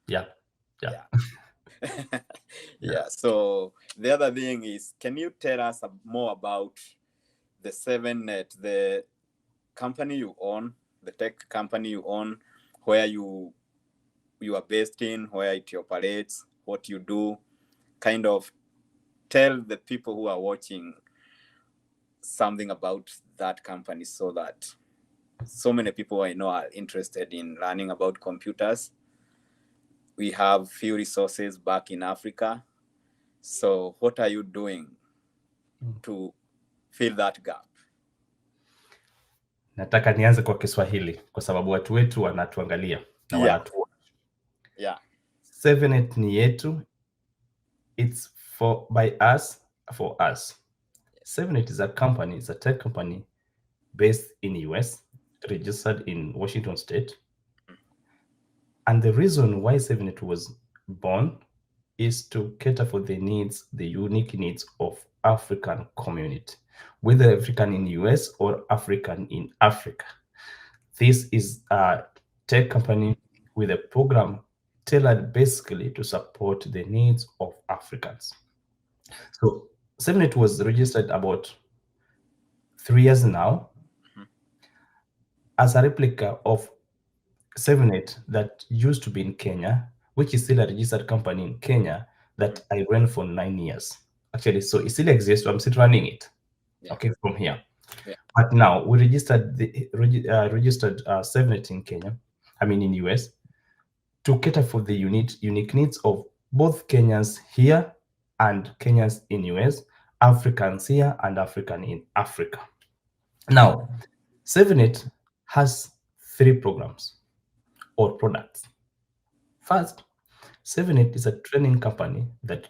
Yeah. Yeah. Yeah. So the other thing is, can you tell us more about the Sevenett, the company you own, the tech company you own, where you are based in, where it operates, what you do? Kind of tell the people who are watching something about that company, so that so many people I know are interested in learning about computers. We have few resources back in Africa. So what are you doing to fill that gap? Nataka nianze kwa Kiswahili kwa sababu watu wetu wanatuangalia na Yeah. wanatuona. Yeah. Sevenett ni yetu. It's by us, for us. Sevenett is a company, it's a tech company based in US, registered in Washington State. And the reason why Sevenett was born is to cater for the needs, the unique needs of African community, whether African in US or African in Africa. This is a tech company with a program tailored basically to support the needs of Africans. So Sevenett was registered about 3 years now as a replica of Sevenett that used to be in Kenya, which is still a registered company in Kenya that I ran for 9 years. Actually, so it still exists, so I'm still running it. Yeah. Okay, from here. Yeah. But now we registered Sevenett in Kenya, in US, to cater for the unique needs of both Kenyans here and Kenyans in US, Africans here and African in Africa. Now, Sevenett has 3 programs or products. First, Sevenett is a training company that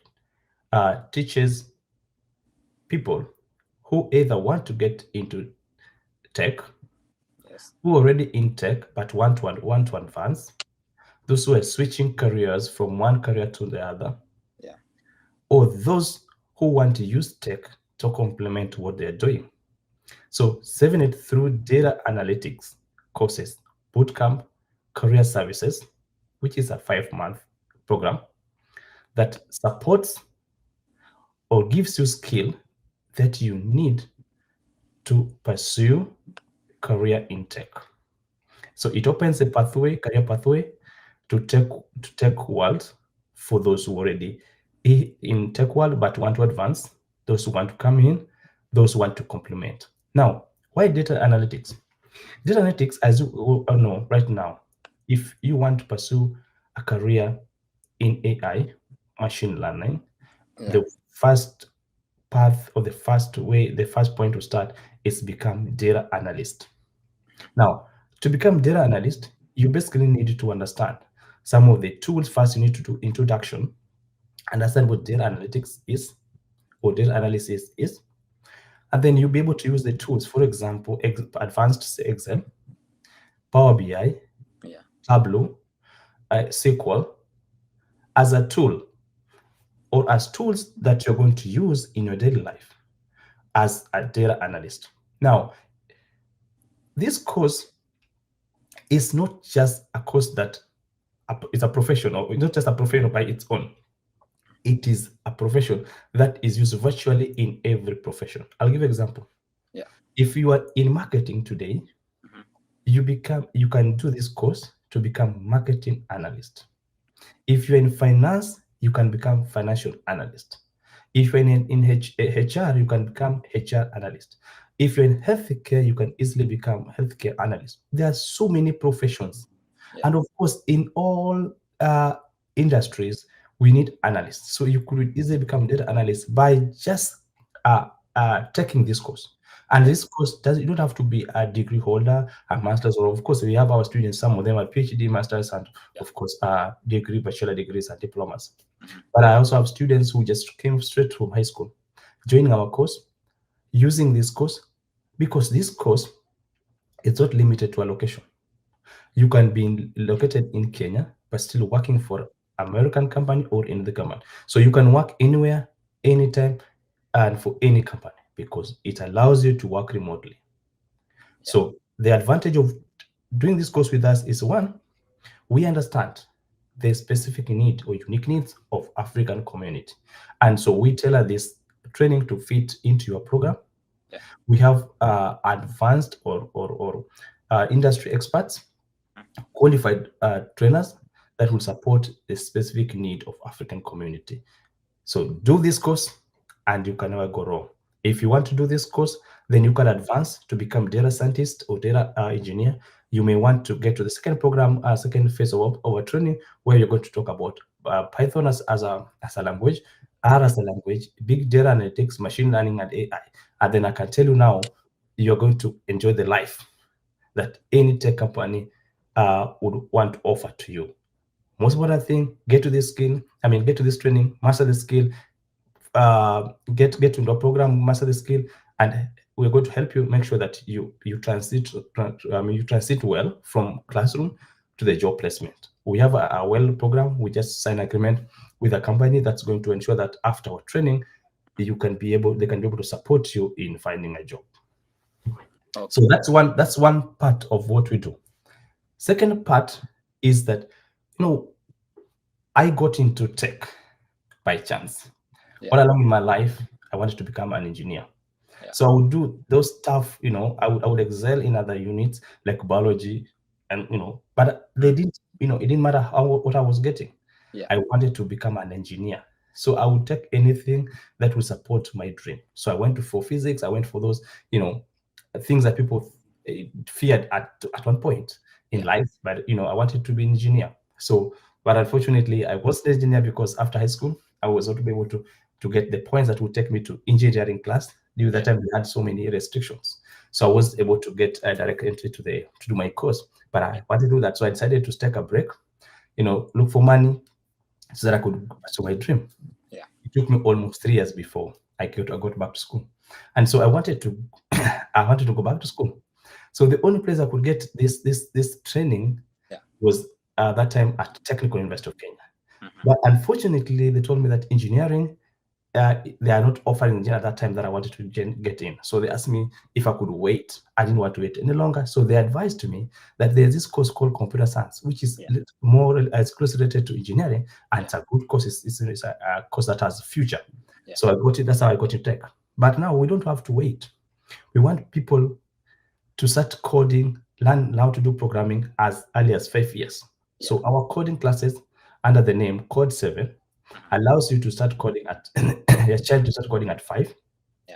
teaches people who either want to get into tech, Yes. who are already in tech but want to advance, those who are switching careers from one career to the other, Yeah. or those who want to use tech to complement what they're doing. So Sevenett, through data analytics courses, bootcamp, career services, which is a 5-month program that supports or gives you skill that you need to pursue career in tech. So it opens a career pathway to tech world for those who already in tech world but want to advance, those who want to come in, those who want to complement. Now, why data analytics? Data analytics, as you all know right now, if you want to pursue a career in AI, machine learning, the first path or the first point to start is become data analyst. Now, to become data analyst, you basically need to understand some of the tools. First, you need to do introduction, understand what data analytics is, or data analysis is, and then you'll be able to use the tools. For example, advanced Excel, Power BI, Yeah. Tableau, SQL, as a tool or as tools that you're going to use in your daily life as a data analyst. Now, this course is not just a course that it's a professional, it's not just a professional by its own. It is a profession that is used virtually in every profession. I'll give you an example. Yeah. If you are in marketing today, you can do this course to become marketing analyst. If you're in finance, you can become financial analyst. If you're in HR, you can become HR analyst. If you're in healthcare, you can easily become healthcare analyst. There are so many professions. Yeah. And of course, in all industries, we need analysts. So you could easily become data analyst by just taking this course. And this course you don't have to be a degree holder, a master's, or of course we have our students, some of them are PhD, masters, and of course degree, bachelor degrees and diplomas. But I also have students who just came straight from high school, joining our course, using this course, because this course is not limited to a location. You can be located in Kenya, but still working for American company or in the government. So you can work anywhere, anytime, and for any company, because it allows you to work remotely. So the advantage of doing this course with us is, one, we understand the specific need or unique needs of African community. And so we tailor this training to fit into your program. Yeah. We have advanced or industry experts, qualified trainers that will support the specific need of African community. So do this course and you can never go wrong. If you want to do this course, then you can advance to become data scientist or data engineer. You may want to get to the second program, second phase of our training, where you're going to talk about Python as a language, R as a language, big data analytics, machine learning, and AI. And then I can tell you now, you're going to enjoy the life that any tech company would want to offer to you. Most important thing, get to this training, master the skill, get into the program, master the skill, and we're going to help you make sure that you transit well from classroom to the job placement. We have a well program. We just sign agreement with a company that's going to ensure that after our training, they can be able to support you in finding a job. Okay. So that's one part of what we do. Second part is that, I got into tech by chance. Yeah. All along in my life, I wanted to become an engineer. Yeah. So I would do those stuff, I would excel in other units like biology, and but they didn't, it didn't matter what I was getting. Yeah. I wanted to become an engineer. So I would take anything that would support my dream. So I went for physics, I went for those, things that people feared at one point in life, but I wanted to be an engineer. So, but unfortunately, I wasn't an engineer because after high school, I was not able to get the points that would take me to engineering class. Due to that time, we had so many restrictions, so I wasn't able to get a direct entry to do my course. But I wanted to do that, so I decided to take a break, look for money so that I could pursue my dream. Yeah. It took me almost 3 years before I got back to school, and so I wanted to go back to school. So the only place I could get this training was that time at Technical University of Kenya. But unfortunately, they told me that engineering, they are not offering engineering at that time that I wanted to get in. So they asked me if I could wait. I didn't want to wait any longer. So they advised to me that there's this course called computer science, which is more as closely related to engineering, and it's a good course. It's a course that has future. So I got it. That's how I got into tech. But now we don't have to wait. We want people to start coding, learn how to do programming as early as 5 years. So our coding classes under the name Code 7 allows you to start coding at your child to start coding at 5.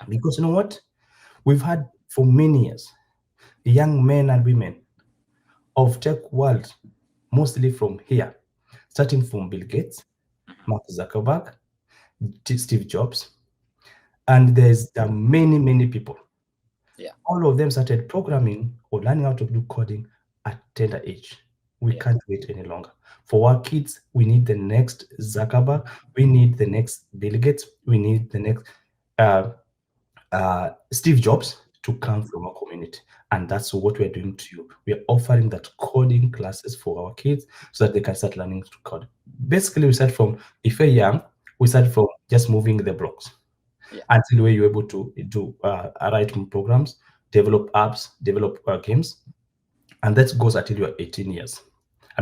Because you know what? We've had for many years young men and women of tech world, mostly from here, starting from Bill Gates, Mark Zuckerberg, Steve Jobs, and there's many people. All of them started programming or learning how to do coding at tender age. We can't wait any longer. For our kids, we need the next Zuckerberg. We need the next Bill Gates. We need the next Steve Jobs to come from our community. And that's what we're doing to you. We're offering that coding classes for our kids so that they can start learning to code. Basically, we start from, if you're young, we start from just moving the blocks until where you're able to do write programs, develop apps, develop games. And that goes until you're 18 years.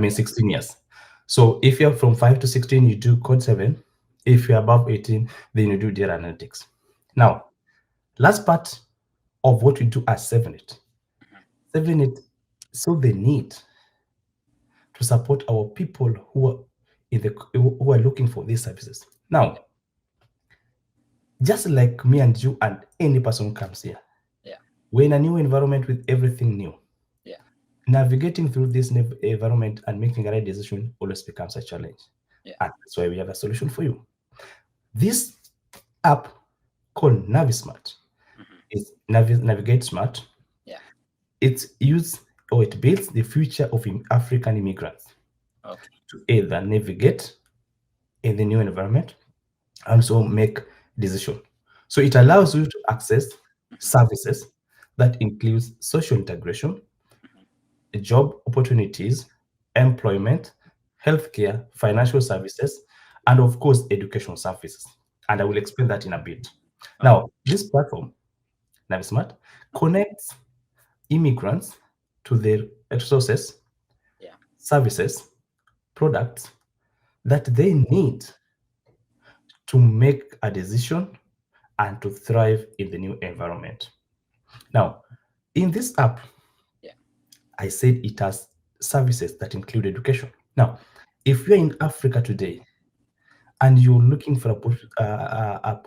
16 years. So if you're from 5 to 16, you do Code 7. If you're above 18, then you do data analytics. Now, last part of what we do at Sevenett. Sevenett saw the need to support our people who are looking for these services. Now, just like me and you and any person who comes here, we're in a new environment with everything new. Navigating through this environment and making a right decision always becomes a challenge. And that's why we have a solution for you. This app called Navis Smart is Navigate Smart. It builds the future of African immigrants to either navigate in the new environment and also make decision. So it allows you to access services that includes social integration, job opportunities, employment, healthcare, financial services, and of course, educational services. And I will explain that in a bit. Now, this platform, Navismart, connects immigrants to their resources, services, products, that they need to make a decision and to thrive in the new environment. Now, in this app, Yeah. I said it has services that include education. Now, if you're in Africa today and you're looking for a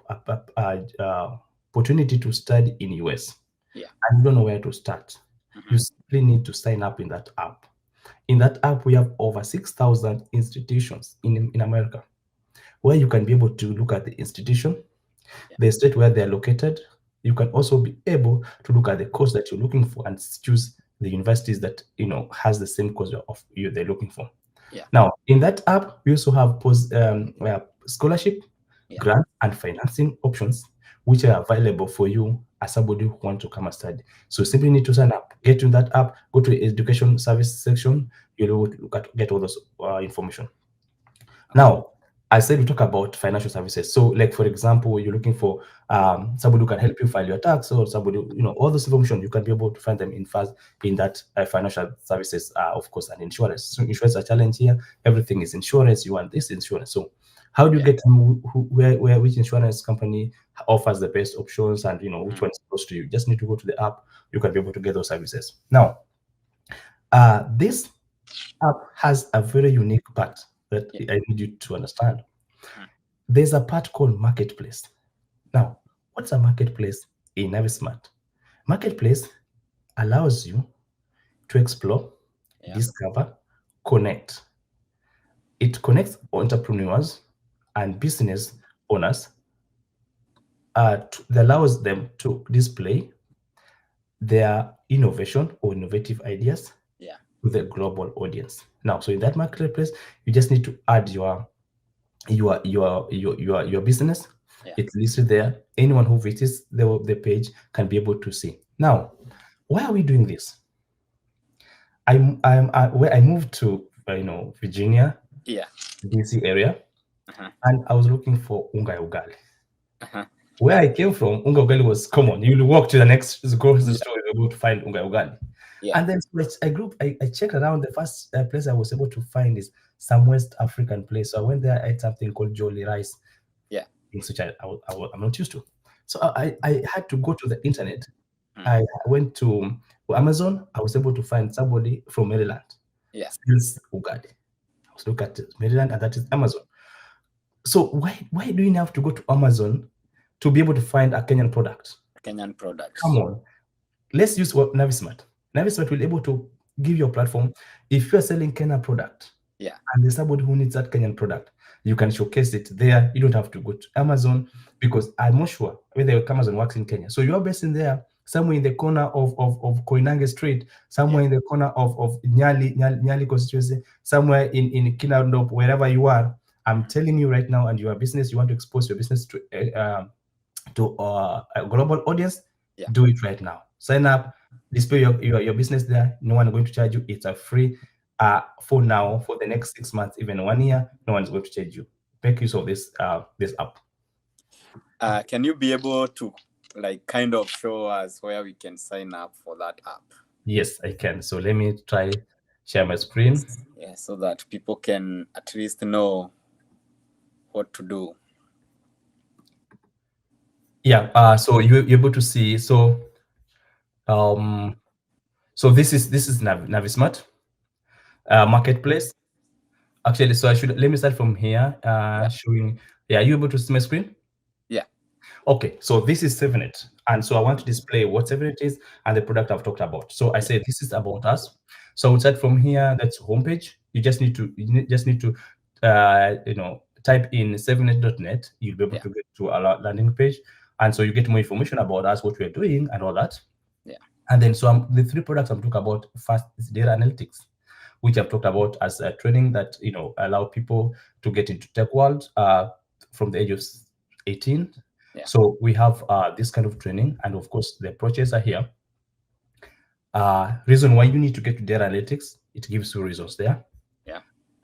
opportunity to study in US Yeah. and you don't know where to start, you simply need to sign up in that app. In that app, we have over 6,000 institutions in America where you can be able to look at the institution, Yeah. the state where they're located. You can also be able to look at the course that you're looking for and choose the universities that has the same course of you they're looking for. Yeah. Now, in that app, we also have scholarship, Yeah. grant, and financing options, which are available for you as somebody who want to come and study. So you simply need to sign up, get in that app, go to the education service section. You'll get all those information. Now, I said we talk about financial services. So, like for example, you're looking for somebody who can help you file your tax, or somebody, all this information you can be able to find them in that financial services, of course, and insurance. So, insurance is a challenge here. Everything is insurance. You want this insurance. So, how do you get to know which insurance company offers the best options, and which one is close to you? You just need to go to the app. You can be able to get those services. Now, this app has a very unique part that I need you to understand. There's a part called marketplace. Now, what's a marketplace in Navis Smart? Marketplace allows you to explore, discover, connect. It connects entrepreneurs and business owners. It allows them to display their innovation or innovative ideas to the global audience. Now, so in that marketplace, you just need to add your business. It's listed there. Anyone who visits the page can be able to see. Now, why are we doing this? I moved to Virginia, DC area, and I was looking for unga ugali. Where I came from, unga ugali was common. You walk to the next grocery store, you're able to find unga ugali. And then I checked around. The first place I was able to find is some West African place. So I went there, I ate something called jolly rice. Things which I'm not used to. So I had to go to the internet. I went to Amazon. I was able to find somebody from Maryland. Sells ugali. I was looking at Maryland, and that is Amazon. So why do you have to go to Amazon to be able to find a Kenyan product? Kenyan products. Come on. Let's use Navis Smart. Navis Smart will be able to give you a platform. If you're selling Kenyan product, and there's somebody who needs that Kenyan product, you can showcase it there. You don't have to go to Amazon, because I'm not sure whether Amazon works in Kenya. So you're based in there, somewhere in the corner of Koinange Street, somewhere in the corner of Nyali constituency, somewhere in Kinandop, wherever you are. I'm telling you right now, and your business, you want to expose your business to a global audience, do it right now. Sign up, display your business there. No one is going to charge you. It's a free for now, for the next 6 months, even 1 year. No one is going to charge you. Make use of this app. Can you be able to kind of show us where we can sign up for that app? Yes, I can. So let me try share my screen. Yeah, so that people can at least know what to do. Yeah. So you're able to see. So so this is Navis Smart marketplace. Actually, so let me start from here. Showing. Yeah, are you able to see my screen? Yeah. Okay, so this is Sevenett, and so I want to display what Sevenett is and the product I've talked about. So I say this is about us. So we'll start from here. That's homepage. You just need to type in sevenett.net. You'll be able to get to our landing page, and so you get more information about us, what we're doing, and all that. And then so the three products I'm talking about first is data analytics, which I've talked about as a training that allow people to get into tech world from the age of 18. So we have this kind of training, and of course the approaches are here. Reason why you need to get to data analytics, it gives you reasons there.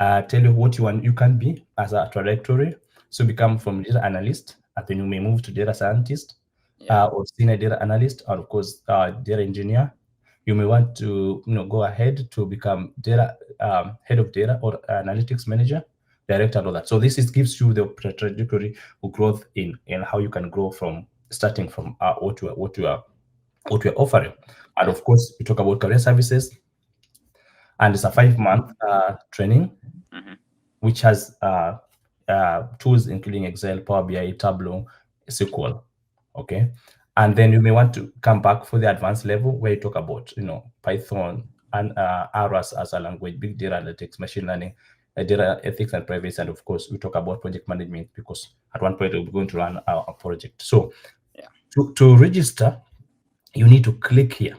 Tell you what you can be as a trajectory. So become from data analyst, and then you may move to data scientist, or senior data analyst, and of course data engineer. You may want to go ahead to become data head of data or analytics manager, direct and all that. So this is gives you the trajectory of growth in how you can grow from starting from what you are offering. And Yeah. of course, we talk about career services, and it's a 5 month training, Mm-hmm. which has tools including Excel, Power BI, Tableau, SQL. Okay, and then you may want to come back for the advanced level where you talk about Python and R as a language, big data analytics, machine learning, data ethics and privacy, and of course we talk about project management because at one point we're going to run a project. So Yeah. to register, you need to click here.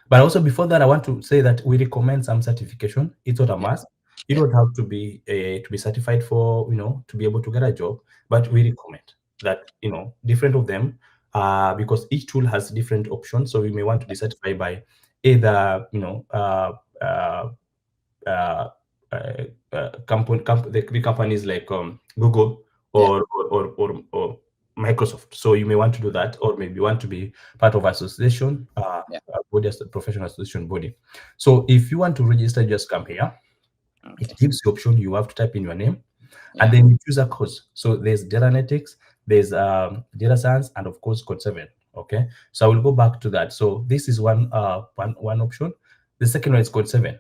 But also before that, I want to say that we recommend some certification. It's not a Yeah. must. You Yeah. don't have to be certified for to be able to get a job, but we recommend that different of them, because each tool has different options. So you may want to be certified by either uh, the companies like Google Yeah. or Microsoft. So you may want to do that, or maybe you want to be part of association, Yeah. body, as a professional association body. So if you want to register, just come here. It Okay. gives the option. You have to type in your name, and Yeah. then you choose a course. So there's data analytics, there's data science, and of course code 7. Okay, so I will go back to that. So this is one option. The second one is code 7.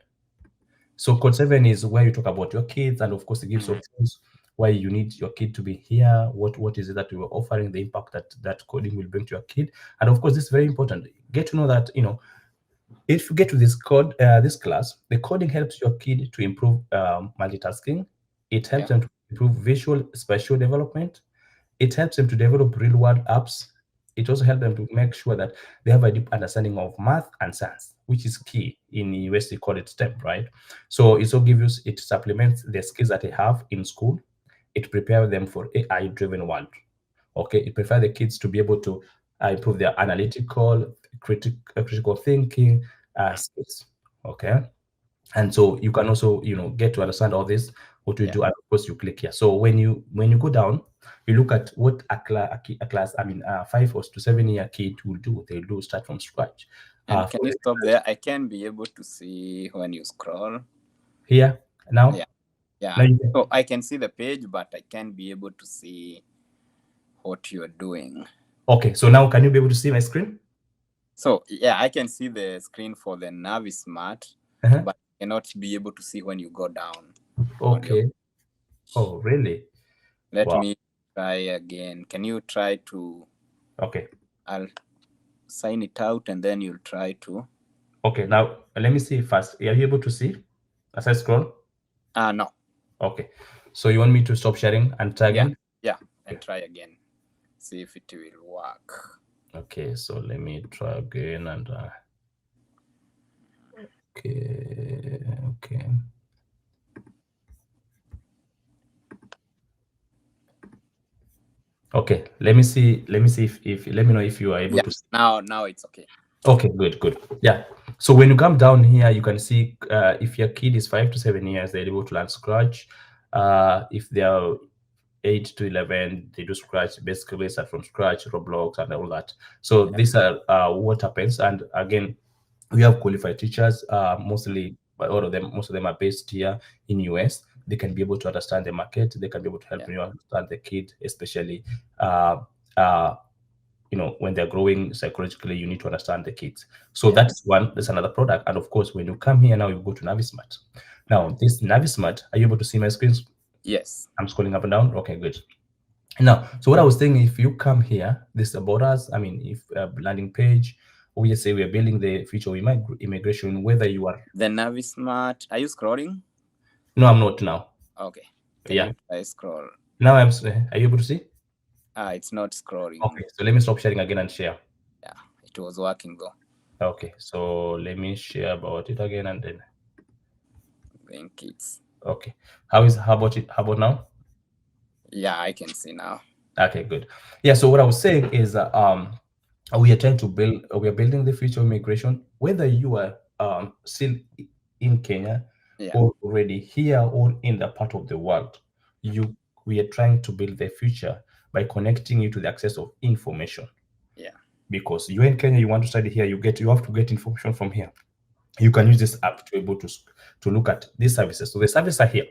So code 7 is where you talk about your kids, and of course it gives Mm-hmm. options why you need your kid to be here, what is it that you are offering, the impact that coding will bring to your kid. And of course, this is very important. Get to know that, if you get to this class, the coding helps your kid to improve multitasking. It helps Yeah. them to improve visual spatial development. It helps them to develop real world apps. It also helps them to make sure that they have a deep understanding of math and science, which is key in university call it STEM, right? So it supplements the skills that they have in school. It prepares them for AI driven world. Okay, it prepares the kids to be able to improve their analytical, critical thinking skills. Okay, and so you can also get to understand all this, what we Yeah. do, and of course you click here. So when you go down, you look at what a class, I mean 5 or to 7 year kid will do. They'll do start from scratch. And For can you stop there? I can be able to see when you scroll. here Yeah. now Yeah. now you can, So I can see the page, but I can't be able to see what you're doing. okay, so now can you be able to see my screen? So yeah, I can see the screen for the Navis Smart, Uh-huh. but I cannot be able to see when you go down on your. Okay. Oh, really? Let Wow. me try again. Can you try to? Okay. I'll sign it out and then you'll try to. Okay, now let me see first. Are you able to see as I scroll? No. Okay, so you want me to stop sharing and try Yeah. again? Yeah. And Okay. try again. See if it will work. Okay, so let me try again and okay, okay. Okay, let me see if let me know if you are able Yeah. to see. Now it's okay. Okay, good. Yeah. So when you come down here, you can see if your kid is 5 to 7 years, they're able to learn Scratch. If they are 8 to 11, they do Scratch, basically start from scratch, Roblox, and all that. So Yeah. these are what happens. And again, we have qualified teachers, mostly, but most of them are based here in US. They can be able to understand the market. They can be able to help Yeah. you understand the kid, especially uh, uh, when they're growing psychologically. You need to understand the kids. So Yeah. that's one. That's another product. And of course, when you come here now, you go to Navismart. Now, this Navismart, are you able to see my screens? Yes. I'm scrolling up and down. Okay, good. Now, so what I was saying, if you come here, this about us. I mean, if landing page, we just say we are building the future of immigration. Whether you are, The Navis Smart. Are you scrolling? no, I'm not now. Okay. Can Yeah, you try scroll? now Are you able to see? It's not scrolling. Okay, so let me stop sharing again and share. Yeah. It was working though. Okay, so let me share about it again and then. I think it's. Okay, how about it? How about now? Yeah, I can see now. Okay, good. Yeah. So what I was saying is, we are trying to build. We are building the future of immigration. Whether you are still in Kenya Yeah. or already here or in the part of the world, you we are trying to build the future by connecting you to the access of information. Yeah. Because you're in Kenya, you want to study here, you have to get information from here. You can use this app to be able to look at these services. So the services are here.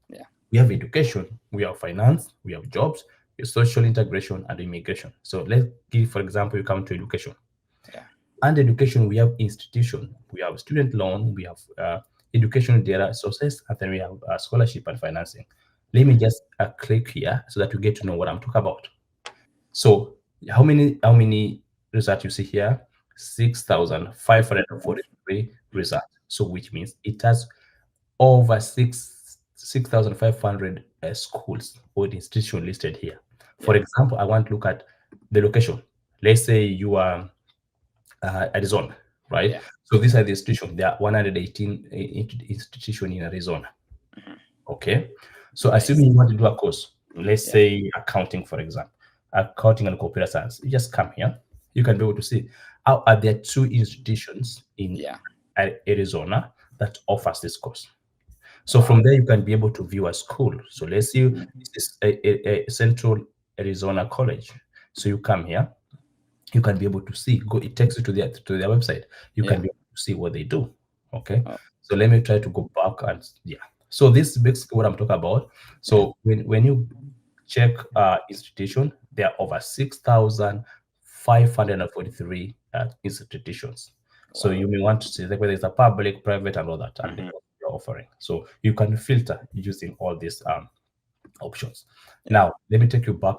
Yeah. We have education, we have finance, we have jobs, social integration, and immigration. So let's give, for example, you come to education. Yeah. And education, we have institution, we have student loan, we have education data sources, and then we have scholarship and financing. Let me just click here so that you get to know what I'm talking about. So how many results you see here? 6,543 results. So which means it has over 6,500 schools or institutions listed here. For Yeah. example, I want to look at the location. Let's say you are Arizona, right? Yeah. So these are the institutions. There are 118 institutions in Arizona. Mhm. Okay. So Nice. assuming you want to do a course, let's Yeah. say accounting, for example, accounting and computer science, you just come here. You can be able to see how are there two institutions in Yeah. Arizona that offers this course. So Wow. from there, you can be able to view a school. So let's say Mhm. this is a Central Arizona College. So you come here, you can be able to see. Go, it takes you to their website. You can Yeah. be able to see what they do. Okay. Oh, So let me try to go back and yeah. So this is basically what I'm talking about. yeah. So when you check institution, there are over 6,543 institutions. So Wow. you may want to see like whether it's a public, private, and all that, and Mhm. what you're offering. So you can filter using all these options. Yeah. Now, let me take you back.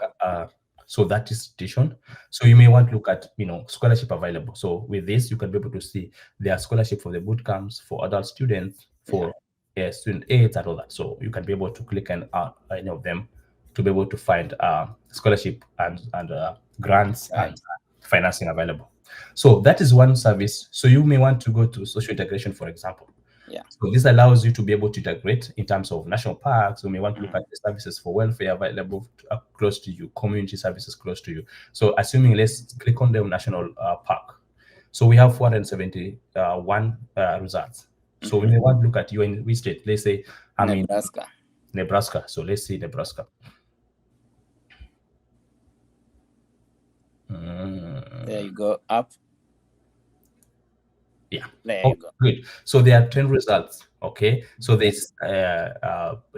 So that is institution. So you may want to look at, scholarship available. So with this, you can be able to see there are scholarship for the boot camps, for adult students, Yeah. for student aids and all that. So you can be able to click on any of them to be able to find scholarship and grants and Right. financing available. So that is one service. So you may want to go to social integration, for example. Yeah. So this allows you to be able to integrate in terms of national parks. You may want to look Mhm. at the services for welfare available close to you, community services close to you. So assuming let's click on the national park. So we have 471 results. So we Mhm. may want to look at you in which state. Let's say I'm in Nebraska. Nebraska. So let's see Nebraska. There Mm, you go. Up. yeah. There Oh, you go. good. So there are 10 results. Okay. So Yeah. there's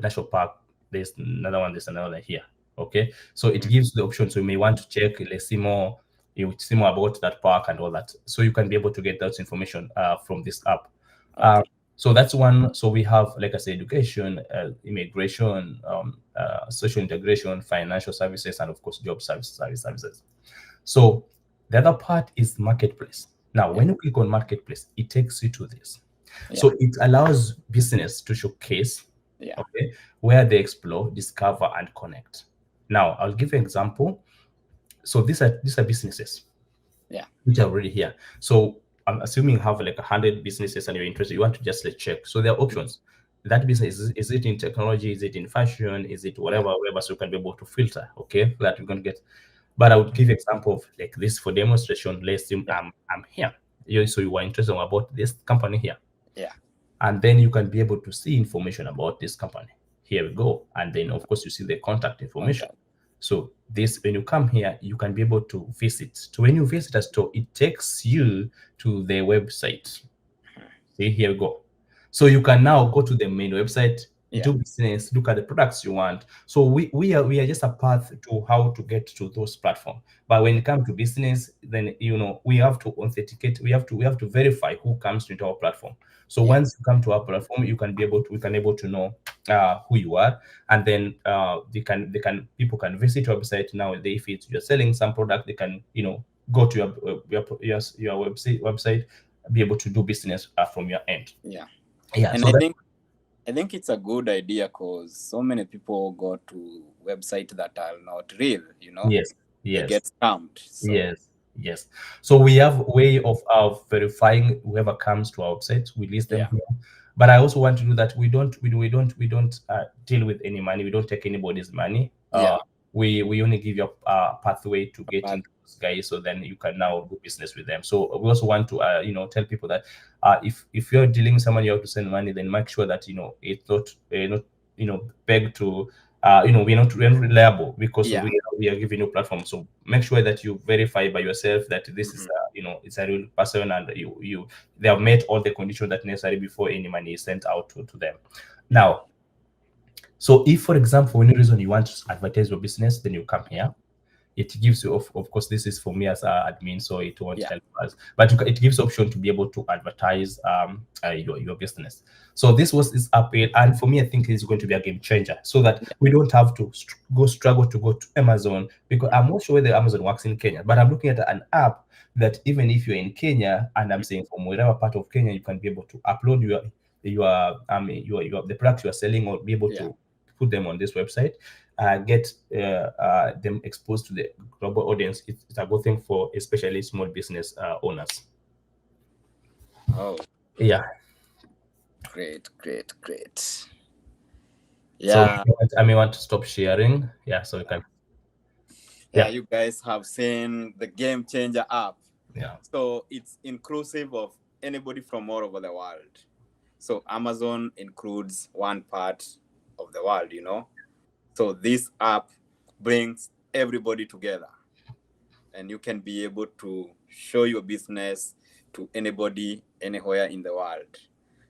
national park. There's another one. There's another one here. Okay. So it Mhm. gives the option. So you may want to check. Let's see more. You see more about that park and all that. So you can be able to get that information from this app. Uh, Okay. so that's one. So we have, like I said, education, immigration, social integration, financial services, and of course, job services. So the other part is marketplace. Now, Yeah. when you click on marketplace, it takes you to this. Yeah. So it allows business to showcase, Yeah. okay, where they explore, discover, and connect. Now, I'll give you an example. So these are businesses Yeah. which are already here. So I'm assuming you have like 100 businesses and you're interested. You want to just like check. So there are options. That business is it in technology? Is it in fashion? Is it Yeah. whatever? So you can be able to filter. Okay, that we're gonna get. But I would give example of like this for demonstration. Let's say Yeah. I'm here. So you are interested about this company here, Yeah. and then you can be able to see information about this company. Here we go, and then of course you see the contact information. Contact. So this, when you come here, you can be able to visit. So when you visit a store, it takes you to the website. See, here we go. So you can now go to the main website, Yeah. do business, look at the products you want. So we are just a path to how to get to those platforms. But when it comes to business, then we have to authenticate, we have to verify who comes into our platform. So Yeah. once you come to our platform, we can able to know who you are, and then they can people can visit your website. Now if you're selling some product, they can go to your website, be able to do business from your end. Yeah. Yeah, And so that I think it's a good idea because so many people go to websites that are not real, yes, they yes, get scammed. So yes, yes. So we have a way of verifying whoever comes to our website. We list them yeah, here. But I also want to do that. We don't deal with any money. We don't take anybody's money. yeah, We only give you a pathway to get but into those guys, so then you can now do business with them. So we also want to tell people that if you're dealing with someone, you have to send money, then make sure that it's not beg to we're not reliable, because yeah, we are giving you platform. So make sure that you verify by yourself that this is mhm, it's a real person, and you they have met all the conditions that necessary before any money is sent out to them. yeah, Now, So if, for example, for any reason you want to advertise your business, then you come here. It gives you, of course, this is for me as an admin, so it won't Yeah. help us, but it gives option to be able to advertise your business. So this app, and for me, I think it's going to be a game changer, so that we don't have to struggle to go to Amazon, because I'm not sure whether Amazon works in Kenya, but I'm looking at an app that even if you're in Kenya, and I'm saying from whatever part of Kenya, you can be able to upload your the products you are selling, or be able to put them on this website, get them exposed to the global audience. It's a good thing for especially small business owners. Oh, Yeah. great. So Yeah. I may want to stop sharing. Yeah, so we can. Yeah, you guys have seen the Game Changer app. Yeah. So it's inclusive of anybody from all over the world. So Amazon includes one part of the world, you know. So this app brings everybody together, and you can be able to show your business to anybody, anywhere in the world.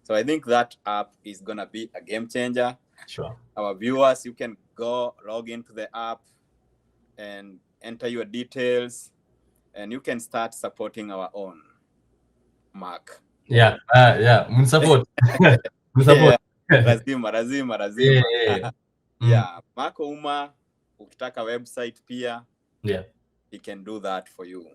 So I think that app is going to be a game changer. Sure. Our viewers, you can go log into the app and enter your details, and you can start supporting our own Mark. Yeah. Yeah. Support. Yeah, Support. lazima. Yeah. Yeah, Mak'Ouma, ukitaka website pia, Yeah. he can do that for you.